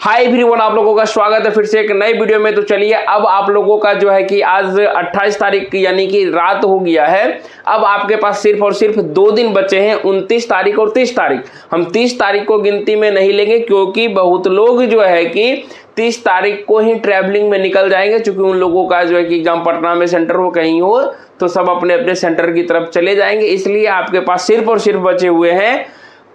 Hi everyone, आप लोगों का स्वागत है फिर से एक नई वीडियो में। तो चलिए अब आप लोगों का जो है कि आज 28 तारीख यानी कि रात हो गया है। अब आपके पास सिर्फ और सिर्फ 2 दिन बचे हैं, 29 तारीख और 30 तारीख। हम 30 तारीख को गिनती में नहीं लेंगे क्योंकि बहुत लोग जो है कि 30 तारीख को ही ट्रैवलिंग में निकल जाएंगे, क्योंकि उन लोगों का जो है कि एग्जाम पटना में सेंटर हो कहीं हो तो सब अपने अपने सेंटर की तरफ चले जाएंगे। इसलिए आपके पास सिर्फ और सिर्फ बचे हुए हैं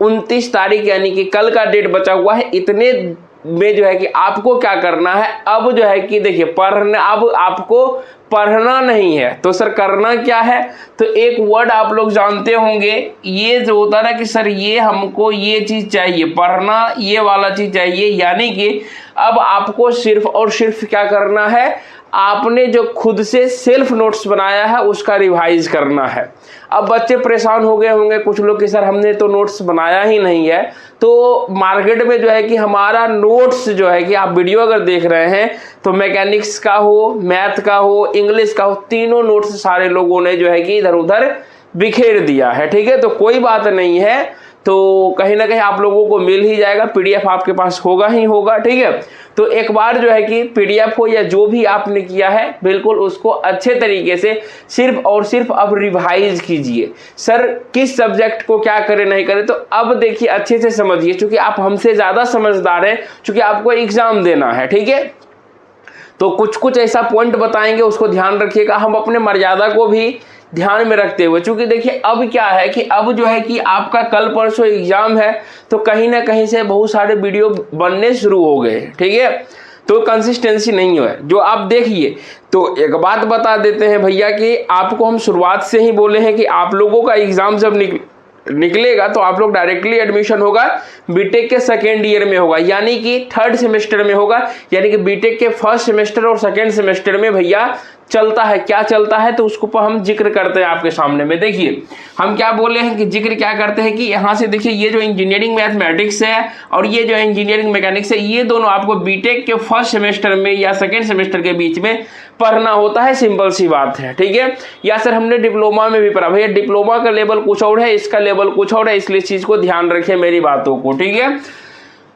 29 तारीख यानी कि कल का डेट बचा हुआ है। इतने में जो है कि आपको क्या करना है, अब जो है कि देखिए पढ़ना, अब आपको पढ़ना नहीं है तो सर करना क्या है। तो एक वर्ड आप लोग जानते होंगे, ये जो होता है ना कि सर ये हमको ये चीज चाहिए, पढ़ना ये वाला चीज चाहिए। यानी कि अब आपको सिर्फ और सिर्फ क्या करना है, आपने जो खुद से सेल्फ नोट्स बनाया है उसका रिवाइज करना है। अब बच्चे परेशान हो गए होंगे कुछ लोग कि सर हमने तो नोट्स बनाया ही नहीं है। तो मार्केट में जो है कि हमारा नोट्स जो है कि आप वीडियो अगर देख रहे हैं तो मैकेनिक्स का हो, मैथ का हो, इंग्लिश का हो, तीनों नोट्स सारे लोगों ने जो है कि इधर उधर बिखेर दिया है। ठीक है, तो कोई बात नहीं है, तो कहीं ना कहीं आप लोगों को मिल ही जाएगा, पीडीएफ आपके पास होगा ही होगा। ठीक है, तो एक बार जो है कि पीडीएफ हो या जो भी आपने किया है बिल्कुल उसको अच्छे तरीके से सिर्फ और सिर्फ अब रिवाइज कीजिए। सर किस सब्जेक्ट को क्या करें नहीं करें, तो अब देखिए अच्छे से समझिए, क्योंकि आप हमसे ज़्यादा समझदार हैं, क्योंकि आपको एग्जाम देना है। ठीक है, तो कुछ कुछ ऐसा पॉइंट बताएंगे, उसको ध्यान रखिएगा, हम अपने मर्यादा को भी ध्यान में रखते हुए। क्योंकि देखिए अब क्या है कि अब जो है कि आपका कल परसों एग्जाम है, तो कहीं ना कहीं से बहुत सारे वीडियो बनने शुरू हो गए। ठीक है, तो कंसिस्टेंसी नहीं है जो आप देखिए। तो एक बात बता देते हैं भैया कि आपको हम शुरुआत से ही बोले हैं कि आप लोगों का एग्जाम जब निकलेगा तो आप लोग डायरेक्टली एडमिशन होगा बीटेक के सेकेंड ईयर में होगा, यानी कि 3rd सेमेस्टर में होगा। यानी कि बीटेक के 1st सेमेस्टर और 2nd सेमेस्टर में भैया चलता है, क्या चलता है तो उसको हम जिक्र करते हैं आपके सामने में। देखिए हम क्या बोले हैं कि जिक्र क्या करते हैं कि यहाँ से देखिए ये जो इंजीनियरिंग मैथमेटिक्स है और ये जो इंजीनियरिंग मैकेनिक्स है, ये दोनों आपको बीटेक के 1st सेमेस्टर में या 2nd सेमेस्टर के बीच में पढ़ना होता है। सिंपल सी बात है। ठीक है, या सर हमने डिप्लोमा में भी पढ़ा, भैया डिप्लोमा का लेवल कुछ और है, इसका लेवल कुछ और है, इसलिए इस चीज को ध्यान रखें मेरी बातों को। ठीक है,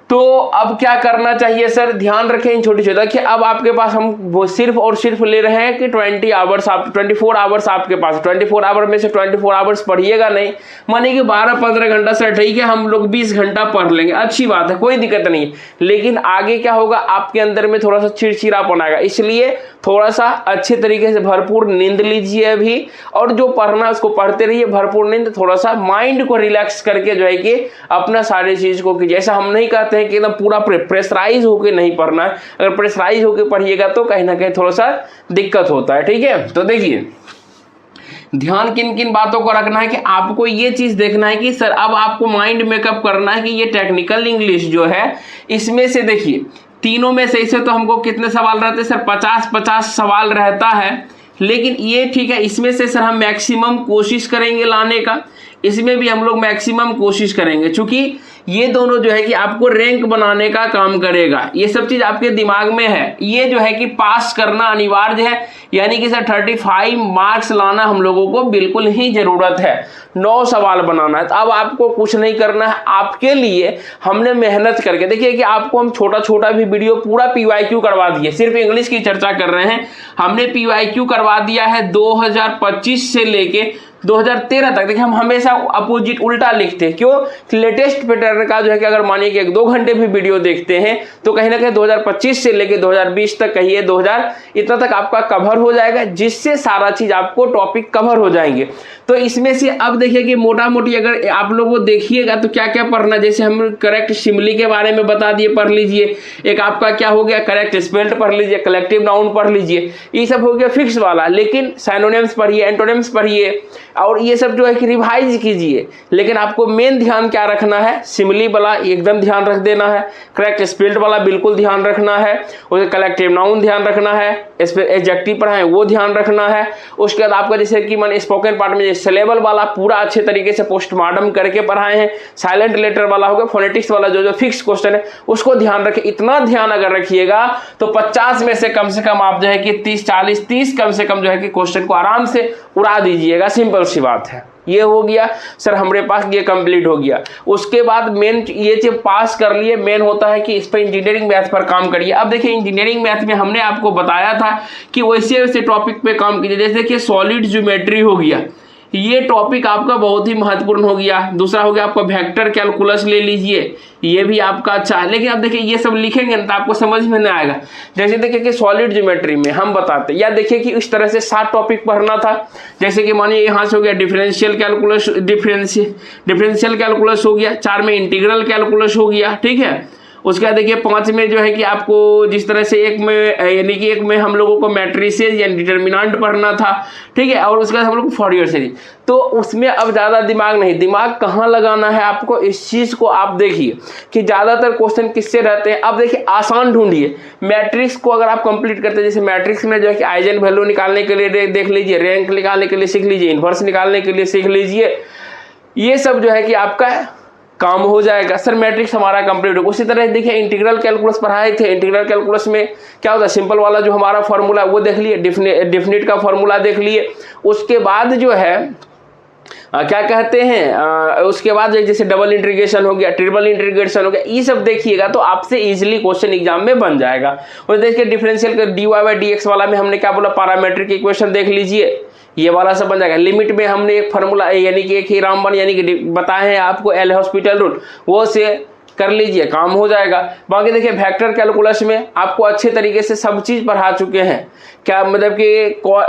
तो अब क्या करना चाहिए सर, ध्यान रखें इन छोटी छोटी। देखिए अब आपके पास हम वो सिर्फ और सिर्फ ले रहे हैं कि 24 आवर्स आपके पास, 24 आवर में से 24 आवर्स पढ़िएगा नहीं, मानिए कि 12-15 घंटा सर ठीक है हम लोग 20 घंटा पढ़ लेंगे, अच्छी बात है, कोई दिक्कत नहीं है। लेकिन आगे क्या होगा, आपके अंदर में थोड़ा सा चिड़चिड़ापन आएगा, इसलिए थोड़ा सा अच्छे तरीके से भरपूर नींद लीजिए अभी, और जो पढ़ना है उसको पढ़ते रहिए, भरपूर नींद, थोड़ा सा माइंड को रिलैक्स करके जो है कि अपना सारी चीज को कीजिए। ऐसा हम नहीं कहते हैं कि एकदम पूरा प्रेशराइज होकर नहीं पढ़ना है, अगर प्रेशराइज होकर पढ़िएगा तो कहीं ना कहीं थोड़ा सा दिक्कत होता है। ठीक है, तो देखिए ध्यान किन किन बातों को रखना है कि आपको ये चीज देखना है कि सर अब आपको माइंड मेकअप करना है कि ये टेक्निकल इंग्लिश जो है इसमें से देखिए तीनों में से इसे तो हमको कितने सवाल रहते हैं सर, 50-50 सवाल रहता है। लेकिन ये ठीक है, इसमें से सर हम मैक्सिमम कोशिश करेंगे लाने का, इसमें भी हम लोग मैक्सिमम कोशिश करेंगे, क्योंकि ये दोनों जो है कि आपको रैंक बनाने का काम करेगा। ये सब चीज आपके दिमाग में है, ये जो है कि पास करना अनिवार्य है, यानी कि सर 35 मार्क्स लाना हम लोगों को बिल्कुल ही जरूरत है। 9 सवाल बनाना है, तो अब आपको कुछ नहीं करना है, आपके लिए हमने मेहनत करके देखिए कि आपको हम छोटा छोटा भी वीडियो पूरा PYQ करवा दिए, सिर्फ इंग्लिश की चर्चा कर रहे हैं, हमने PYQ करवा दिया है 2025 से लेके 2013 तक। देखिए हम हमेशा अपोजिट उल्टा लिखते हैं, क्यों, लेटेस्ट पैटर्न का जो है कि अगर मानिए कि 1-2 घंटे भी वीडियो देखते हैं तो कहीं ना कहीं 2025 से लेके 2020 तक, कहिए 2000 इतना तक आपका कवर हो जाएगा, जिससे सारा चीज आपको टॉपिक कवर हो जाएंगे। तो इसमें से अब देखिए कि मोटा मोटी अगर आप लोगों देखिएगा तो क्या क्या पढ़ना, जैसे हम करेक्ट सिमिली के बारे में बता दिए, पढ़ लीजिए। एक आपका क्या हो गया, करेक्ट स्पेल्ड पढ़ लीजिए, कलेक्टिव नाउन पढ़ लीजिए, ये सब हो गया फिक्स वाला। लेकिन साइनोनिम्स पढ़िए, एंटोनिम्स पढ़िए, और ये सब जो है कि रिवाइज कीजिए। लेकिन आपको मेन ध्यान क्या रखना है, सिमिली वाला एकदम ध्यान रख देना है, करेक्ट स्पेल्ड वाला बिल्कुल ध्यान रखना है, उसके कलेक्टिव नाउन ध्यान रखना है, इस पर एडजेक्टिव पढ़ाएं वो ध्यान रखना है। उसके बाद आपका जैसे कि मैंने स्पोकन पार्ट में सिलेबल वाला पूरा अच्छे तरीके से पोस्टमार्टम करके पढ़ाए हैं, साइलेंट लेटर वाला होगा, फोनेटिक्स वाला जो फिक्स क्वेश्चन है उसको ध्यान रखें। इतना ध्यान अगर रखिएगा तो 50 में से कम आप जो है कि 30 कम से कम जो है कि क्वेश्चन को आराम से उड़ा दीजिएगा, सिंपल सी बात है। ये हो गया सर हमारे पास, ये कंप्लीट हो गया। उसके बाद मेन ये चीज पास कर लिए, मेन होता है कि इस पर इंजीनियरिंग मैथ पर काम करिए। अब देखिए इंजीनियरिंग मैथ में हमने आपको बताया था कि वैसे वैसे टॉपिक पे काम कीजिए, जैसे कि सॉलिड ज्योमेट्री हो गया, ये टॉपिक आपका बहुत ही महत्वपूर्ण हो गया। दूसरा हो गया आपका वेक्टर कैलकुलस ले लीजिए, ये भी आपका अच्छा है। लेकिन अब देखिए ये सब लिखेंगे ना तो आपको समझ में नहीं आएगा। जैसे देखिए कि सॉलिड ज्योमेट्री में हम बताते, या देखिए कि इस तरह से 7 टॉपिक पढ़ना था। जैसे कि मानिए यहाँ से हो गया डिफरेंशियल कैलकुलस, डिफरेंशियल कैलकुलस हो गया, 4 में इंटीग्रल कैलकुलस हो गया, ठीक है। उसके बाद देखिए 5 में जो है कि आपको जिस तरह से एक में यानी कि एक में हम लोगों को मैट्रिसेस या डिटर्मिनेंट पढ़ना था, ठीक है। और उसके बाद हम लोग को फॉरियर सीरीज, तो उसमें अब ज़्यादा दिमाग नहीं, दिमाग कहाँ लगाना है आपको, इस चीज़ को आप देखिए कि ज़्यादातर क्वेश्चन किससे रहते हैं। अब देखिए आसान ढूंढिए, मैट्रिक्स को अगर आप कंप्लीट करते हैं, जैसे मैट्रिक्स में जो है कि आइजन वैल्यू निकालने के लिए देख लीजिए, रैंक निकालने के लिए सीख लीजिए, इन्वर्स निकालने के लिए सीख लीजिए, ये सब जो है कि आपका काम हो जाएगा। सर मैट्रिक्स हमारा कंप्लीट हो। उसी तरह देखिए इंटीग्रल कैलकुलस पढ़ाए थे, इंटीग्रल कैलकुलस में क्या होता है, सिंपल वाला जो हमारा फॉर्मूला वो देख लिए, डिफिनिट का फॉर्मूला देख लिए। उसके बाद जो है क्या कहते हैं उसके बाद जैसे डबल इंटीग्रेशन हो गया, ट्रिपल इंटीग्रेशन हो गया, ये सब देखिएगा तो आपसे इजीली क्वेश्चन एग्जाम में बन जाएगा। और देखिए डिफरेंशियल का dy/dx वाला में हमने क्या बोला, पैरामीट्रिक इक्वेशन देख लीजिए, ये वाला सब बन जाएगा। लिमिट में हमने एक फार्मूला यानी कि एक ही रामबन यानी कि बताए हैं आपको एल हॉस्पिटल रूल, वो से कर लीजिए, काम हो जाएगा। बाकी देखिए वेक्टर कैलकुलस में आपको अच्छे तरीके से सब चीज़ पढ़ा चुके हैं। क्या मतलब कि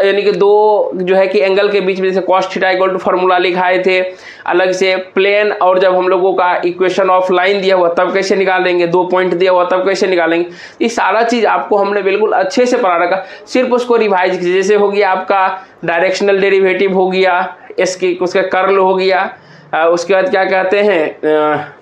यानी कि 2 जो है कि एंगल के बीच में जैसे cos theta equal to formula लिखाए थे अलग से, प्लेन और जब हम लोगों का इक्वेशन ऑफ लाइन दिया हुआ तब कैसे निकालेंगे, 2 पॉइंट दिया हुआ तब कैसे निकालेंगे, ये सारा चीज़ आपको हमने बिल्कुल अच्छे से पढ़ा रखा। सिर्फ उसको रिवाइज कीजिए। जैसे हो गया आपका डायरेक्शनल डेरिवेटिव हो गया, इसकी उसका कर्ल हो गया, उसके बाद क्या कहते हैं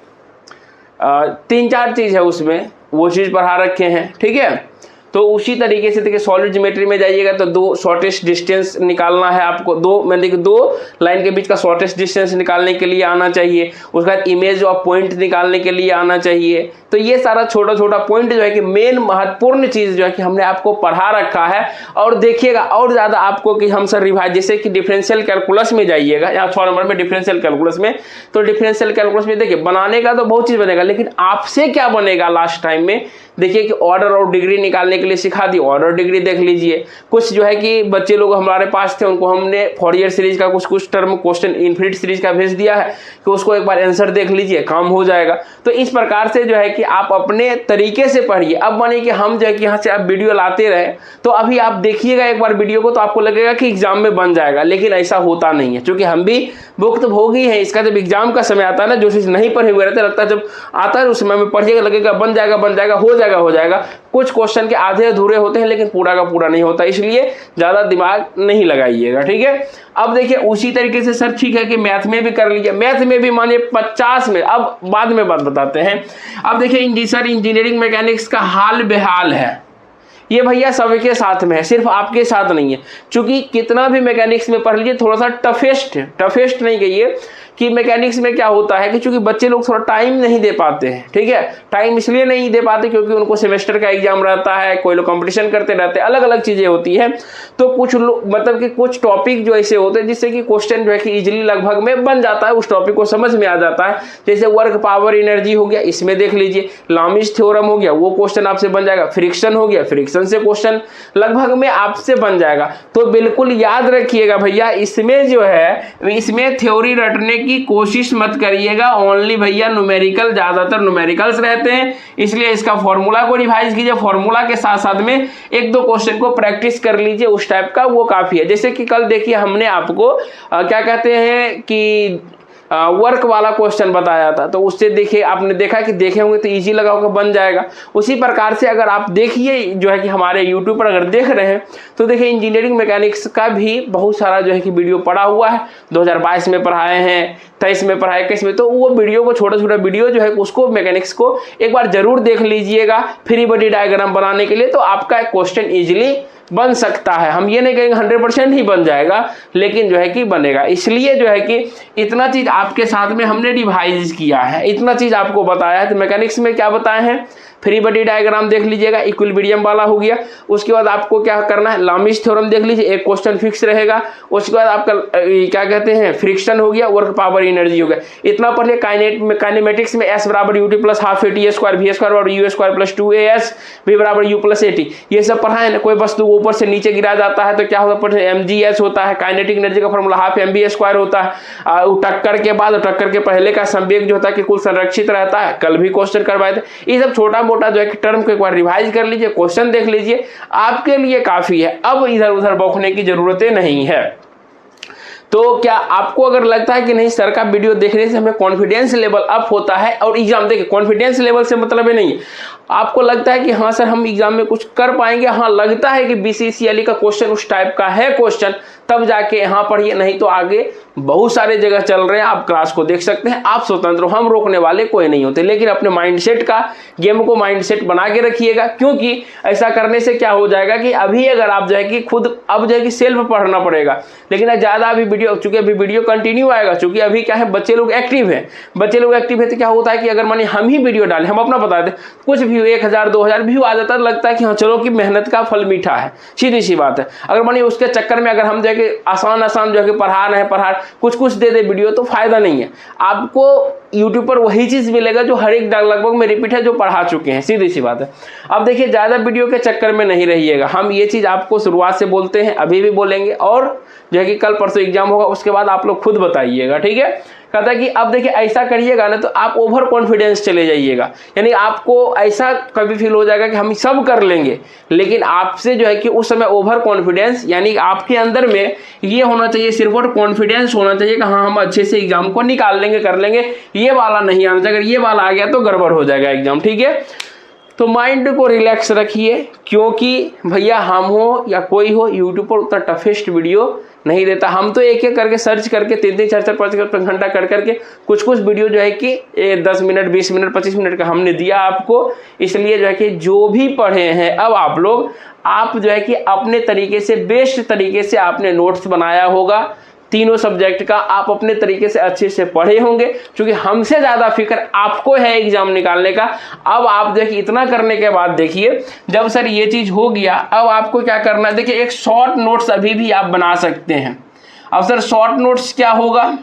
3-4 चीज़ है उसमें, वो चीज़ पढ़ा रखे हैं, ठीक है। तो उसी तरीके से देखिए सॉलिड ज्योमेट्री में जाइएगा तो 2 शॉर्टेस्ट डिस्टेंस निकालना है आपको, 2 लाइन के बीच का शॉर्टेस्ट डिस्टेंस निकालने के लिए आना चाहिए। उसके बाद इमेज ऑफ पॉइंट निकालने के लिए आना चाहिए। तो ये सारा छोटा छोटा पॉइंट जो है कि मेन महत्वपूर्ण चीज़ जो है कि हमने आपको पढ़ा रखा है। और देखिएगा और ज़्यादा आपको कि हम सर रिवाइज, जैसे कि डिफरेंशियल कैलकुलस में जाइएगा, यहाँ 6 नंबर में डिफरेंशियल कैलकुलस में, तो डिफरेंशियल कैलकुलस में देखिए बनाने का तो बहुत चीज़ बनेगा, लेकिन आपसे क्या बनेगा लास्ट टाइम में देखिए कि ऑर्डर और डिग्री निकालने के लिए सिखा दी, ऑर्डर डिग्री देख लीजिए। कुछ जो है कि बच्चे लोग हमारे पास थे, उनको हमने फॉरियर सीरीज का कुछ टर्म क्वेश्चन इनफिनिट सीरीज का भेज दिया है कि उसको एक बार आंसर देख लीजिए, काम हो जाएगा। तो इस प्रकार से जो है कि आप अपने तरीके से पढ़िए। अब मानिए कि हम जो है कि यहाँ से आप वीडियो लाते रहे तो अभी आप देखिएगा एक बार वीडियो को तो आपको लगेगा कि एग्जाम में बन जाएगा, लेकिन ऐसा होता नहीं है, क्योंकि हम भी भुक्तभोगी हैं इसका। जब एग्जाम का समय आता है ना, जो चीज़ नहीं पढ़े हुए रहते, लगता है जब आता है उस समय में पढ़िएगा लगेगा बन जाएगा, हो जाएगा। कुछ क्वेश्चन के आधे अधूरे होते हैं लेकिन पूरा का पूरा नहीं होता, इसलिए ज़्यादा दिमाग नहीं लगाइएगा, ठीक है। अब देखिए उसी तरीके से सर ठीक है कि मैथ में भी कर लीजिए, मैथ में भी मानिए 50 में, अब बाद में बात बताते हैं। अब देखिए सर इंजीनियरिंग मैकेनिक्स का हाल बेहाल है, ये भैया सबके साथ में है, सिर्फ आपके साथ नहीं है। क्योंकि कितना भी मैकेनिक्स में पढ़ लीजिए थोड़ा सा टफेस्ट नहीं कहिए कि मैकेनिक्स में क्या होता है कि चूंकि बच्चे लोग थोड़ा टाइम नहीं दे पाते हैं, ठीक है। टाइम इसलिए नहीं दे पाते क्योंकि उनको सेमेस्टर का एग्जाम रहता है, कोई लोग कंपटीशन करते रहते हैं, अलग अलग चीज़ें होती है। तो कुछ लोग मतलब कि कुछ टॉपिक जो ऐसे होते हैं जिससे कि क्वेश्चन जो है कि इजीली लगभग में बन जाता है, उस टॉपिक को समझ में आ जाता है। जैसे वर्क पावर एनर्जी हो गया, इसमें देख लीजिए लामिस थ्योरम हो गया, वो क्वेश्चन आपसे बन जाएगा। फ्रिक्शन हो गया, फ्रिक्शन से क्वेश्चन लगभग में आपसे बन जाएगा। तो बिल्कुल याद रखिएगा भैया, इसमें जो है इसमें थ्योरी रटने की कोशिश मत करिएगा। ओनली भैया न्यूमेरिकल, ज्यादातर न्यूमेरिकल्स रहते हैं, इसलिए इसका फॉर्मूला को रिवाइज कीजिए। फॉर्मूला के साथ साथ में 1-2 क्वेश्चन को प्रैक्टिस कर लीजिए उस टाइप का, वो काफी है। जैसे कि कल देखिए हमने आपको क्या कहते हैं कि वर्क वाला क्वेश्चन बताया था, तो उससे देखिए आपने देखा कि देखे होंगे तो इजी लगा होगा, बन जाएगा। उसी प्रकार से अगर आप देखिए जो है कि हमारे यूट्यूब पर अगर देख रहे हैं तो देखिए इंजीनियरिंग मैकेनिक्स का भी बहुत सारा जो है कि वीडियो पड़ा हुआ है। 2022 में पढ़ाए हैं, 23 में पढ़ाए, 21 में, तो वो वीडियो को छोटा वीडियो जो है उसको मैकेनिक्स को एक बार जरूर देख लीजिएगा फ्री बॉडी डायग्राम बनाने के लिए, तो आपका क्वेश्चन ईजिली बन सकता है। हम ये नहीं कहेंगे 100% ही बन जाएगा, लेकिन जो है कि बनेगा। इसलिए जो है कि इतना चीज़ आपके साथ में हमने रिवाइज किया है, इतना चीज़ आपको बताया है। तो मैकेनिक्स में क्या बताए हैं, फ्री बॉडी डायग्राम देख लीजिएगा, इक्विलिब्रियम वाला हो गया। उसके बाद आपको क्या करना है, लामिस थ्योरम देख लीजिए, एक क्वेश्चन फिक्स रहेगा। उसके बाद आपका क्या कहते हैं, फ्रिक्शन हो गया, वर्क पावर एनर्जी हो गया। इतना पढ़ लिया। काइनेमेटिक्स में S बराबर UT plus half AT square, V square बराबर U square plus 2AS, V बराबर U प्लस AT, ये सब पढ़ा है ना। कोई वस्तु ऊपर से नीचे गिरा जाता है तो क्या होता है, mgh होता है। काइनेटिक एनर्जी का फॉर्मूला हाफ mv स्क्वायर होता है। टक्कर के बाद और टक्कर के पहले का संवेग जो होता है कि कुल संरक्षित रहता है, कल भी क्वेश्चन करवाए थे। ये सब छोटा मोटा जो है कि टर्म को एक बार रिवाइज कर लीजिए, क्वेश्चन देख लीजिए, आपके लिए काफी है। अब इधर उधर बौखने की जरूरतें नहीं है। तो क्या आपको अगर लगता है कि नहीं सर का वीडियो देखने से हमें कॉन्फिडेंस लेवल अप होता है और एग्जाम देखिए, कॉन्फिडेंस लेवल से मतलब है नहीं, आपको लगता है कि हाँ सर हम एग्जाम में कुछ कर पाएंगे, हाँ लगता है कि BCCLE का क्वेश्चन उस टाइप का है क्वेश्चन, तब जाके यहाँ पढ़िए, नहीं तो आगे बहुत सारे जगह चल रहे हैं, आप क्लास को देख सकते हैं। आप स्वतंत्र हो, हम रोकने वाले कोई नहीं होते, लेकिन अपने माइंडसेट का, गेम को माइंडसेट बना के रखिएगा। क्योंकि ऐसा करने से क्या हो जाएगा कि अभी अगर आप जो है कि खुद अब जो है कि सेल्फ पढ़ना पड़ेगा, लेकिन ज़्यादा अभी वीडियो, चूंकि अभी वीडियो कंटिन्यू आएगा, चूंकि अभी क्या है बच्चे लोग एक्टिव है, बच्चे लोग एक्टिव है तो क्या होता है कि अगर मानिए हम ही वीडियो डालें, हम अपना बता दें, कुछ व्यू 1000 2000 व्यू आ जाता है, लगता है कि हाँ चलो कि मेहनत का फल मीठा है, सीधी सी बात है। अगर मानिए उसके चक्कर में अगर हम जो है कि आसान जो है कि पढ़ा रहे हैं, कुछ दे दे वीडियो, तो फायदा नहीं है। आपको यूट्यूब पर वही चीज मिलेगा जो हर एक लगभग में रिपीट है, जो पढ़ा चुके हैं, सीधी सी बात है। अब देखिए ज्यादा वीडियो के चक्कर में नहीं रहिएगा, हम ये चीज आपको शुरुआत से बोलते हैं, अभी भी बोलेंगे, और जो है कि कल परसों एग्जाम होगा उसके बाद आप लोग खुद बताइएगा, ठीक है। कहता है कि अब देखिए ऐसा करिएगा ना तो आप ओवर कॉन्फिडेंस चले जाइएगा, यानी आपको ऐसा कभी फील हो जाएगा कि हम सब कर लेंगे, लेकिन आपसे जो है कि उस समय ओवर कॉन्फिडेंस, यानी आपके अंदर में ये होना चाहिए, सिर्फ और कॉन्फिडेंस होना चाहिए कि हाँ हम अच्छे से एग्जाम को निकाल लेंगे, कर लेंगे, ये वाला नहीं आना चाहिए। अगर ये वाला आ गया तो गड़बड़ हो जाएगा एग्जाम, ठीक है। तो माइंड को रिलैक्स रखिए, क्योंकि भैया हम हो या कोई हो, यूट्यूब पर उतना टफेस्ट वीडियो नहीं देता। हम तो एक एक करके सर्च करके 3-3 4-4 5 घंटा कर करके कुछ वीडियो जो है कि 10 मिनट 20 मिनट 25 मिनट का हमने दिया आपको। इसलिए जो है कि जो भी पढ़े हैं अब आप लोग, आप जो है कि अपने तरीके से, बेस्ट तरीके से आपने नोट्स बनाया होगा, तीनों सब्जेक्ट का आप अपने तरीके से अच्छे से पढ़े होंगे, क्योंकि हमसे ज़्यादा फिक्र आपको है एग्जाम निकालने का। अब आप देखिए इतना करने के बाद देखिए, जब सर ये चीज़ हो गया, अब आपको क्या करना है, देखिए एक शॉर्ट नोट्स अभी भी आप बना सकते हैं। अब सर शॉर्ट नोट्स क्या होगा,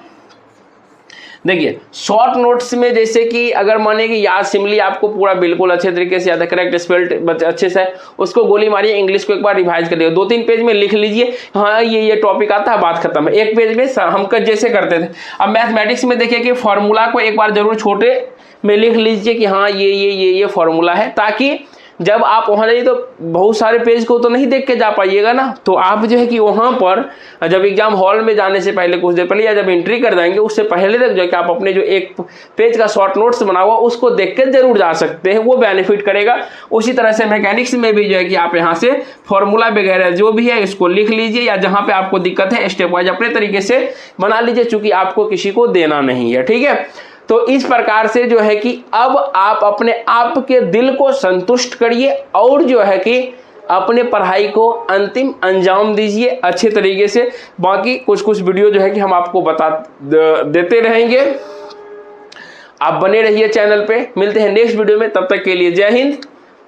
देखिए शॉर्ट नोट्स में जैसे कि अगर माने कि याद सिमली आपको पूरा बिल्कुल अच्छे तरीके से याद है, करेक्ट स्पेल्ड अच्छे से, उसको गोली मारिए, इंग्लिश को एक बार रिवाइज कर दिया, 2-3 पेज में लिख लीजिए, हाँ ये टॉपिक आता है, बात खत्म है। एक पेज में हम जैसे करते थे। अब मैथमेटिक्स में देखिए कि फॉर्मूला को एक बार जरूर छोटे में लिख लीजिए कि हाँ ये फॉर्मूला है, ताकि जब आप वहाँ जाइए तो बहुत सारे पेज को तो नहीं देख के जा पाइएगा ना। तो आप जो है कि वहाँ पर जब एग्जाम हॉल में जाने से पहले, कुछ देर पहले, या जब एंट्री कर जाएंगे उससे पहले तक जो है कि आप अपने जो एक पेज का शॉर्ट नोट्स बना हुआ उसको देख के जरूर जा सकते हैं, वो बेनिफिट करेगा। उसी तरह से मैकेनिक्स में भी जो है कि आप यहाँ से फॉर्मूला वगैरह जो भी है इसको लिख लीजिए, या जहाँ पे आपको दिक्कत है स्टेप वाइज अपने तरीके से बना लीजिए, चूंकि आपको किसी को देना नहीं है, ठीक है। तो इस प्रकार से जो है कि अब आप अपने आप के दिल को संतुष्ट करिए और जो है कि अपने पढ़ाई को अंतिम अंजाम दीजिए अच्छे तरीके से। बाकी कुछ वीडियो जो है कि हम आपको बता देते रहेंगे। आप बने रहिए चैनल पे, मिलते हैं नेक्स्ट वीडियो में, तब तक के लिए जय हिंद,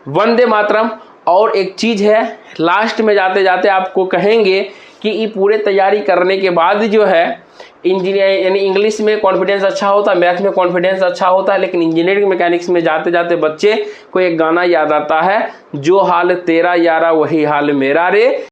वंदे मातरम। और एक चीज़ है, लास्ट में जाते जाते आपको कहेंगे कि ये पूरे तैयारी करने के बाद जो है इंजीनियरिंग यानी इंग्लिश में कॉन्फिडेंस अच्छा होता है, मैथ में कॉन्फिडेंस अच्छा होता है, लेकिन इंजीनियरिंग मैकेनिक्स में जाते जाते बच्चे को एक गाना याद आता है, जो हाल तेरा यारा वही हाल मेरा रे।